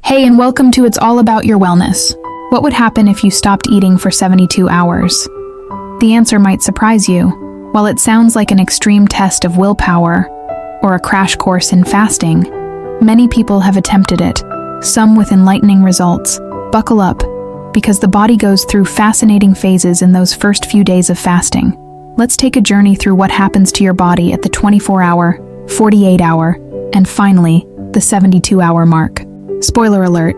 Hey, and welcome to It's All About Your Wellness. What would happen if you stopped eating for 72 hours? The answer might surprise you. While it sounds like an extreme test of willpower or a crash course in fasting, many people have attempted it, some with enlightening results. Buckle up, because the body goes through fascinating phases in those first few days of fasting. Let's take a journey through what happens to your body at the 24-hour, 48-hour, and finally, the 72-hour mark. Spoiler alert,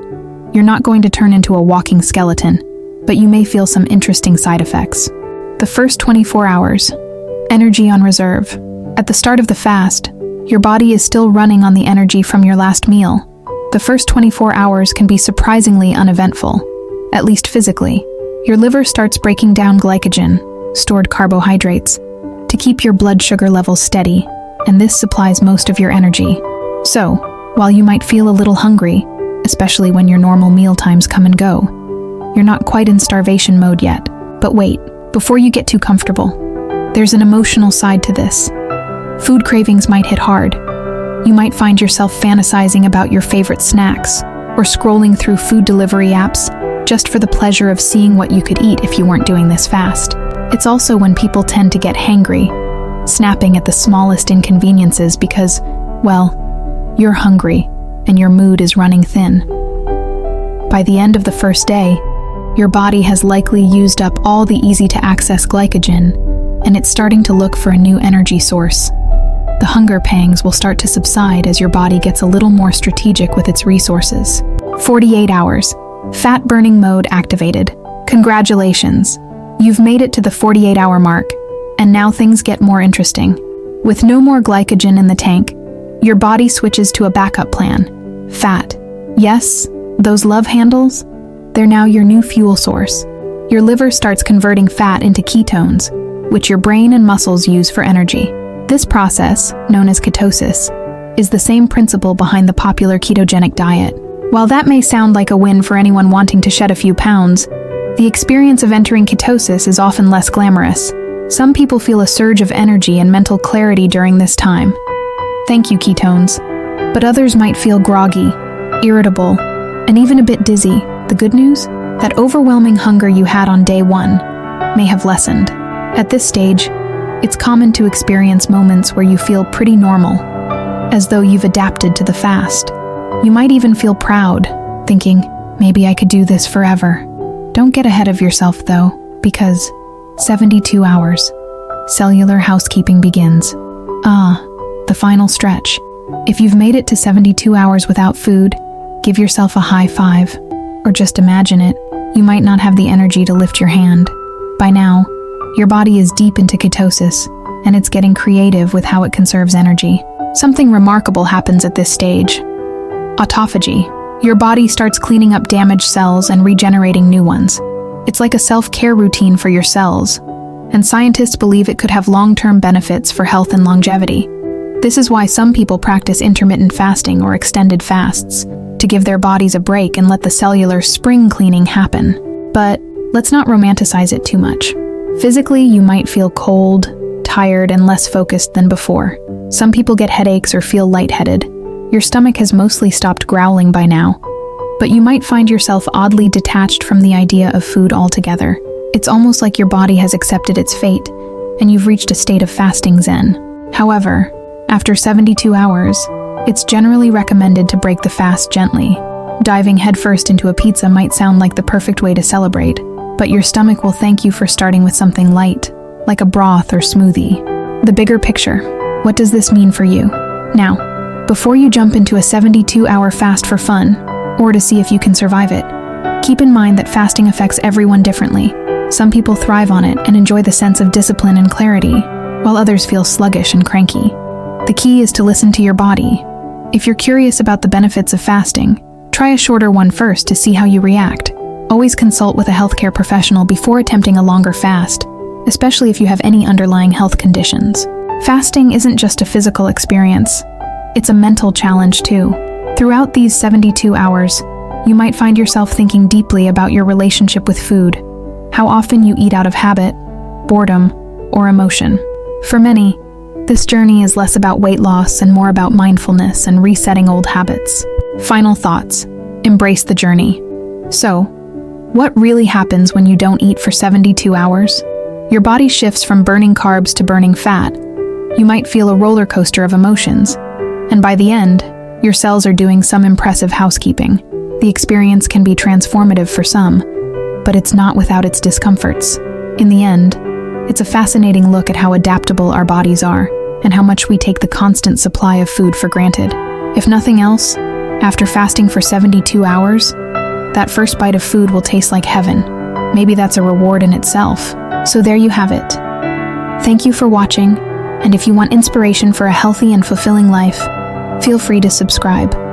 you're not going to turn into a walking skeleton, but you may feel some interesting side effects. The first 24 hours, energy on reserve. At the start of the fast, your body is still running on the energy from your last meal. The first 24 hours can be surprisingly uneventful, at least physically. Your liver starts breaking down glycogen, stored carbohydrates, to keep your blood sugar levels steady, and this supplies most of your energy. So, while you might feel a little hungry, especially when your normal meal times come and go, you're not quite in starvation mode yet. But wait, before you get too comfortable, there's an emotional side to this. Food cravings might hit hard. You might find yourself fantasizing about your favorite snacks, or scrolling through food delivery apps just for the pleasure of seeing what you could eat if you weren't doing this fast. It's also when people tend to get hangry, snapping at the smallest inconveniences because, well, you're hungry and your mood is running thin. By the end of the first day, your body has likely used up all the easy-to-access glycogen, and it's starting to look for a new energy source. The hunger pangs will start to subside as your body gets a little more strategic with its resources. 48 hours. Fat-burning mode activated. Congratulations! You've made it to the 48-hour mark, and now things get more interesting. With no more glycogen in the tank, your body switches to a backup plan. Fat. Yes, those love handles? They're now your new fuel source. Your liver starts converting fat into ketones, which your brain and muscles use for energy. This process, known as ketosis, is the same principle behind the popular ketogenic diet. While that may sound like a win for anyone wanting to shed a few pounds, the experience of entering ketosis is often less glamorous. Some people feel a surge of energy and mental clarity during this time. Thank you, ketones. But others might feel groggy, irritable, and even a bit dizzy. The good news? That overwhelming hunger you had on day one may have lessened. At this stage, it's common to experience moments where you feel pretty normal, as though you've adapted to the fast. You might even feel proud, thinking, maybe I could do this forever. Don't get ahead of yourself, though, because 72 hours, cellular housekeeping begins. The final stretch. If you've made it to 72 hours without food, give yourself a high five. Or just imagine it, you might not have the energy to lift your hand. By now, your body is deep into ketosis, and it's getting creative with how it conserves energy. Something remarkable happens at this stage. Autophagy. Your body starts cleaning up damaged cells and regenerating new ones. It's like a self-care routine for your cells, and scientists believe it could have long-term benefits for health and longevity. This is why some people practice intermittent fasting or extended fasts, to give their bodies a break and let the cellular spring cleaning happen. But let's not romanticize it too much. Physically, you might feel cold, tired, and less focused than before. Some people get headaches or feel lightheaded. Your stomach has mostly stopped growling by now, but you might find yourself oddly detached from the idea of food altogether. It's almost like your body has accepted its fate, and you've reached a state of fasting zen. However, after 72 hours, it's generally recommended to break the fast gently. Diving headfirst into a pizza might sound like the perfect way to celebrate, but your stomach will thank you for starting with something light, like a broth or smoothie. The bigger picture. What does this mean for you? Now, before you jump into a 72-hour fast for fun, or to see if you can survive it, keep in mind that fasting affects everyone differently. Some people thrive on it and enjoy the sense of discipline and clarity, while others feel sluggish and cranky. The key is to listen to your body. If you're curious about the benefits of fasting, try a shorter one first to see how you react. Always consult with a healthcare professional before attempting a longer fast, especially if you have any underlying health conditions. Fasting isn't just a physical experience, it's a mental challenge too. Throughout these 72 hours, you might find yourself thinking deeply about your relationship with food, how often you eat out of habit, boredom, or emotion. For many, this journey is less about weight loss and more about mindfulness and resetting old habits. Final thoughts. embrace the journey. So, what really happens when you don't eat for 72 hours? Your body shifts from burning carbs to burning fat. You might feel a roller coaster of emotions, and by the end, your cells are doing some impressive housekeeping. The experience can be transformative for some, but it's not without its discomforts. In the end, it's a fascinating look at how adaptable our bodies are and how much we take the constant supply of food for granted. If nothing else, after fasting for 72 hours, that first bite of food will taste like heaven. Maybe that's a reward in itself. So there you have it. Thank you for watching, and if you want inspiration for a healthy and fulfilling life, feel free to subscribe.